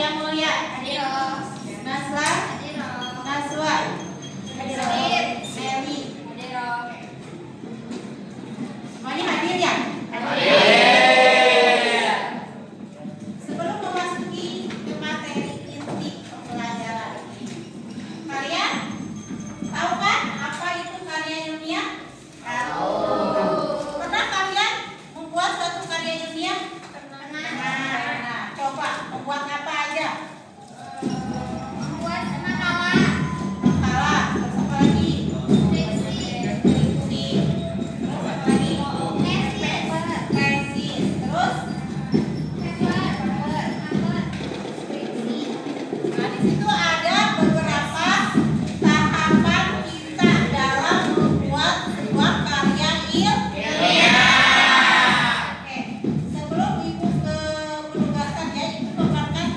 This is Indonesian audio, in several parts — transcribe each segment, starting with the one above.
yang mulia. Nasla, Naswa, Meli. Semuanya hadir ya? Sebelum memasuki ke materi inti pembelajaran ini, kalian tahu kan apa itu karya ilmiah? Tahu. Pernah kalian membuat suatu karya ilmiah? Pernah. Nah, coba membuat apa aja? Membuat makalah. Makalah. Terus apa lagi? Skripsi. Terus apa lagi? Tesis. Terus? Nah, di situ ada beberapa tahapan kita dalam membuat sebuah karya ilmiah. Oke, sebelum ibu ke penugasan ya, ibu paparkan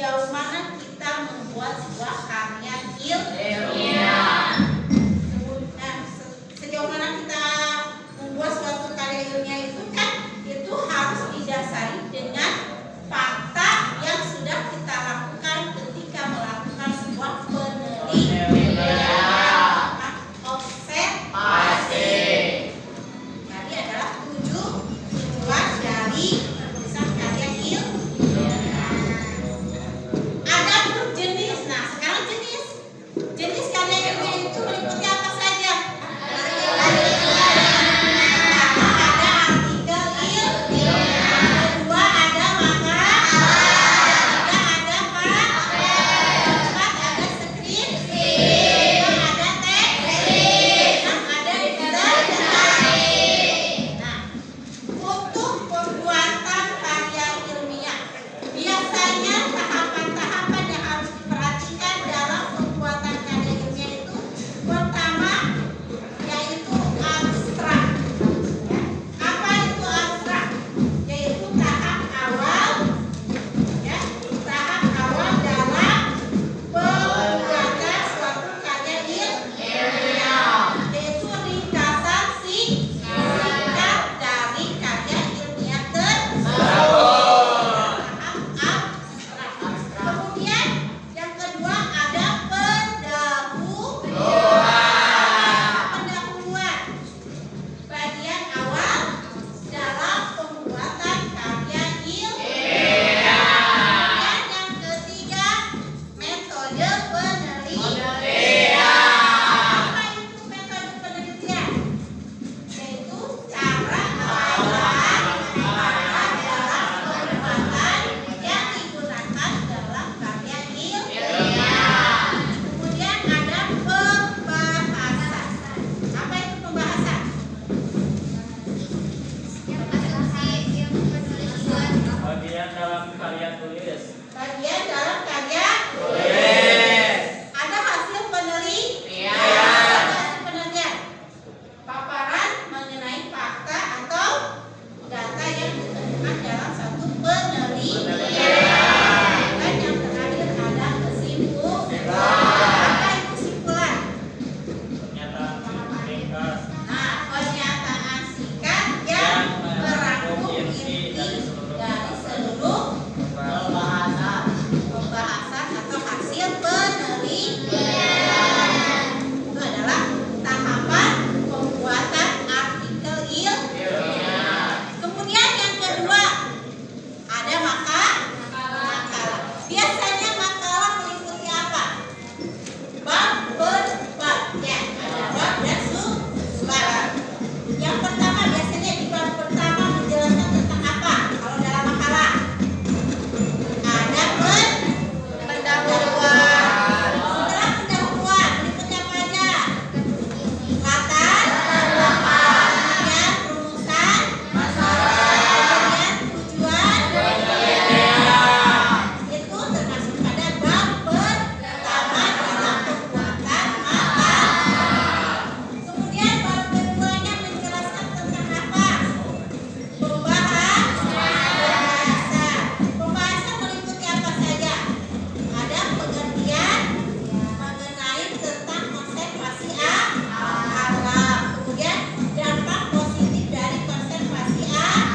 sejauh mana kita membuat sebuah karya ilmiah. Nah, sejauh mana kita membuat suatu karya ilmiah itu kan itu harus didasari dengan fakta yang sudah kita lakukan ketika melakukan sebuah penelitian. Observasi. Jadi adalah tujuan dari penulisan karya ilmiah. Ada jenis. Nah, sekarang jenis karya ilmiah itu meliputi apa saja? Ada artikel ilmiah, kedua ada makalah, ketiga ada keempat ada skripsi, lima ada teks, enam ada disertasi. Nah, untuk pembuatan karya ilmiah, biasanya tahapan-tahapan yang harus diperhatikan dalam pembuatan karya ilmiah itu pertama yaitu abstrak. Ya. Apa itu abstrak? Yaitu tahap awal, ya, tahap awal dalam pembuatan suatu karya ilmiah, yaitu ringkasan singkat dari karya ilmiah tersebut. Tahap abstrak. Kemudian yang kedua ada pendahuluan, bagian awal dalam pembuatan karya ilmiah. Dan yang ketiga metode penelitian. Apa itu metode penelitian? Yaitu cara penilaian dalam pembuatan yang digunakan dalam karya ilmiah. Kemudian ada pembahasan. Apa itu pembahasan? Bagian dalam karya tulis. Bagian dalam karya ada hasil penelitian. Hasil penelitian. Paparan mengenai fakta atau data yang ditemukan dalam satu penelitian. Dan yang terakhir ada kesimpulan. Apa itu kesimpulan? Pernyataan ringkas. Nah, pernyataan singkat yang merangkum inti dari seluruh pembahasan atau hasil penelitian. Itu adalah tahapan pembuatan artikel ilmiah. Kemudian yang kedua ada makalah. Biasanya makalah meliputi apa? Bab per bab, ya, ada bab dan subbab. Yang pertama biasanya di bab pertama menjelaskan tentang apa? Kalau dalam makalah ada pendahuluan. Setelah pendahuluan berikutnya apa aja? Latar belakang, kemudian rumusan kemudian tujuan itu termasuk pada bab pertama dalam pembuatan makalah. Kemudian bab keduanya menjelaskan tentang apa? Pembahasan meliputi apa saja? Ada pengertian mengenai tentang konservasi alam, kemudian dampak positif dari konservasi alam,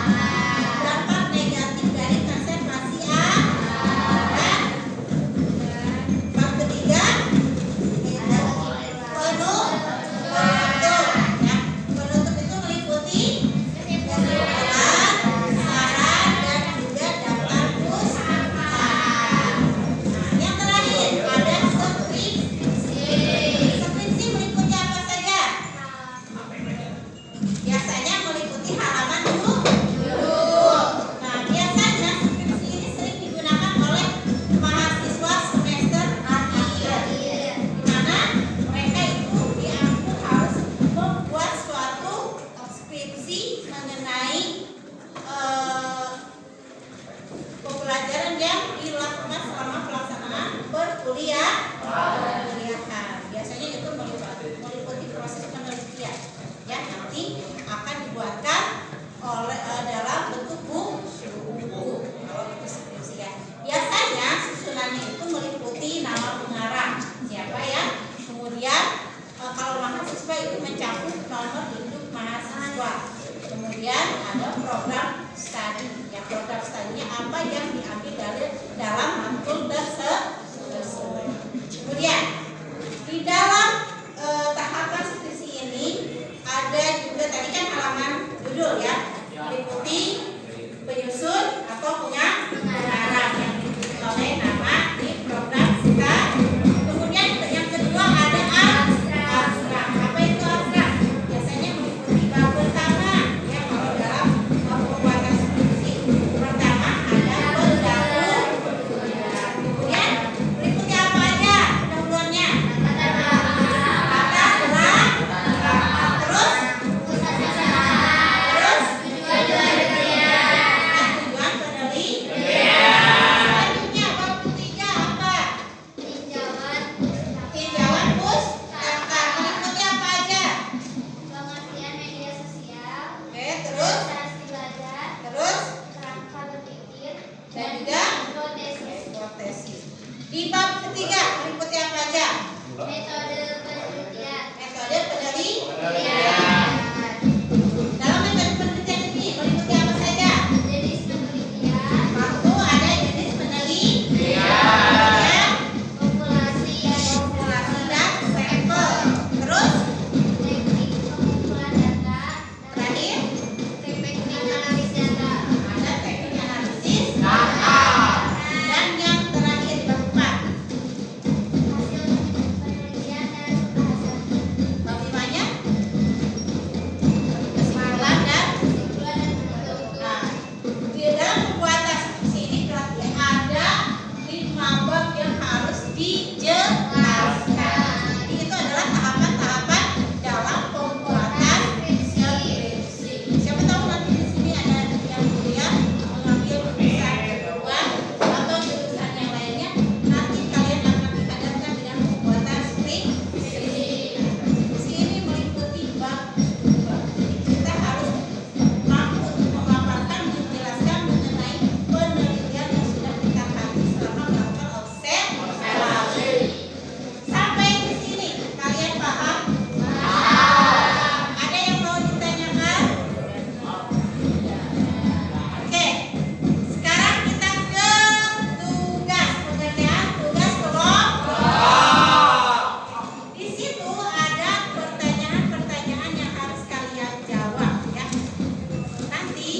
dampak negatif dari konservasi alam, dan bab ketiga itu penutup. Ya, penutup itu meliputi kesimpulan, saran, dan juga daftar pustakaan. Yang terakhir ada skripsi. Skripsi meliputi apa saja? Biasanya meliputi halaman judul. Nah, biasanya skripsi ini sering digunakan oleh mahasiswa semester akhir, di mana mereka itu diampu harus membuat suatu skripsi mengenai pembelajaran yang dilakukan selama pelaksanaan perkuliahan. Biasanya itu meliputi proses penelitian, ya, nanti akan dibuatkan oleh dalam bentuk buku kalau itu skripsi, ya. Biasanya susunan Di bab ketiga meliputi apa aja? Metode penelitian. Metode dalam metode penelitian ini meliputi apa saja? Jenis penelitian. Satu, ada jenis penelitian, Populasi populasi dan sampel. Terus teknik pengumpulan data. terakhir Teknik analis data. ada teknik analisis data. Dan yang terakhir keempat, Hasil penelitian dan pembahasan. bab limanya kesimpulan dan Kesimpulan dan penutup. nah, di dalam pembuatan skripsi ini berarti ada 5 bab yang harus dijelaskan. Jadi itu adalah tahapan-tahapan dalam pembuatan skripsi. Siapa tahu nanti di sini ada yang kuliah mengambil jurusan kedua atau jurusan yang lainnya, nanti kalian akan dihadapkan dengan pembuatan skripsi. Skripsi ini meliputi bab. Jadi kita harus mampu untuk memaparkan, menjelaskan mengenai penelitian yang sudah kita kaji selama melakukan observasi. Sampai di sini kalian paham? Ada yang mau ditanyakan? Oke, sekarang kita ke tugas pengerjaan tugas kelompok. Di situ ada pertanyaan-pertanyaan yang harus kalian jawab ya. Nanti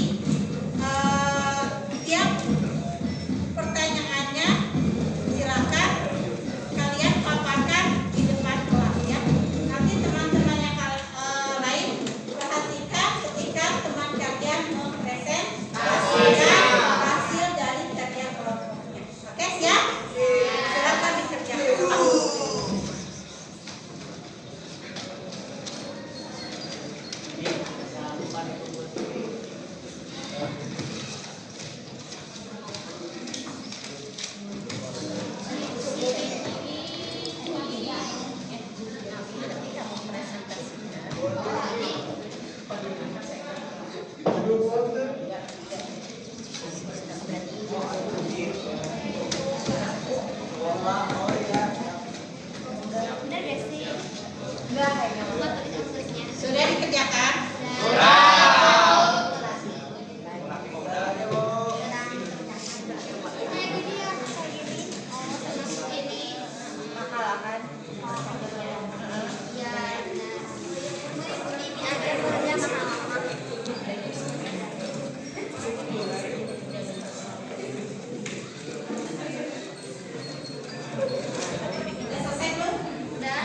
tiap pertanyaannya silakan kalian paparkan di depan kelas ya. Nanti teman-teman yang lain perhatikan ketika teman kalian mempresentasikan hasil dari kerja kelompoknya. Oke, siap? Silakan dikerjakan. Benar gak sih? Buat tulis-tulisnya. Sudah dikerjakan? Kayak gini ya, kayak gini. Oh, termasuk ini. Makalakan. Ya, benar. Ini ada kerja mahal. Udah selesai belum? Udah.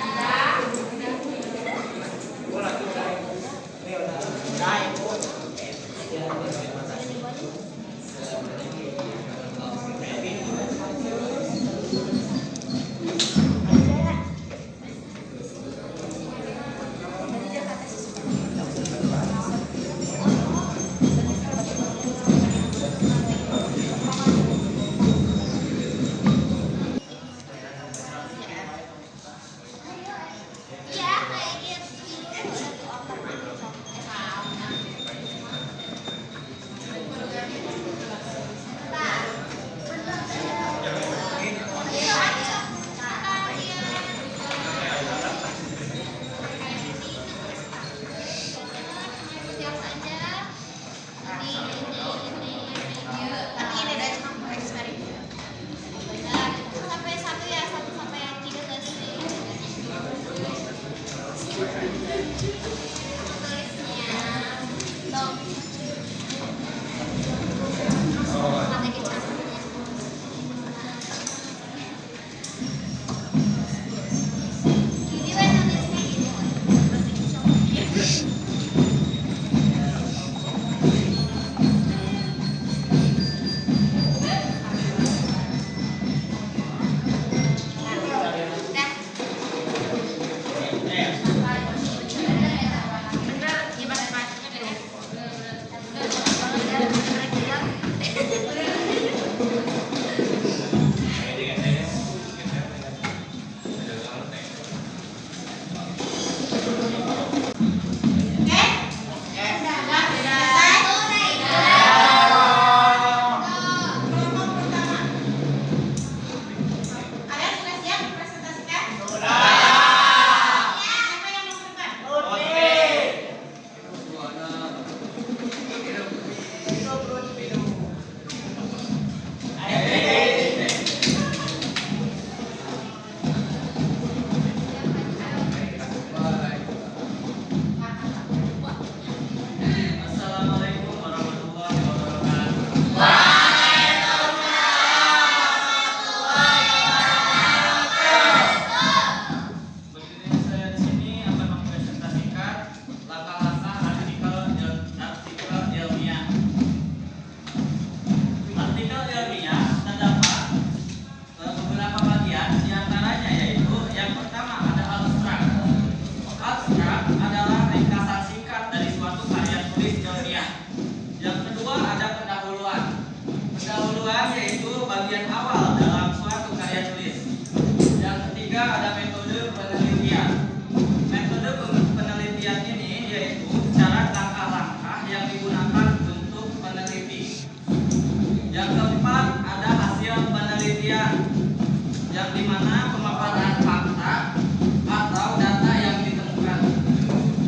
yang dimana pemaparan fakta atau data yang ditemukan.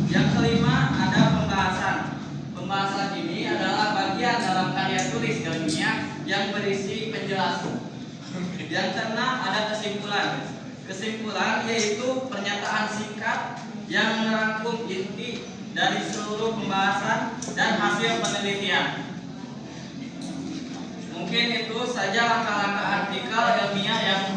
Yang kelima ada pembahasan. Pembahasan ini adalah bagian dalam karya tulis ilmiah yang berisi penjelasan. Yang keenam ada kesimpulan. Kesimpulan yaitu pernyataan singkat yang merangkum inti dari seluruh pembahasan dan hasil penelitian. Mungkin itu saja langkah-langkah artikel ilmiah yang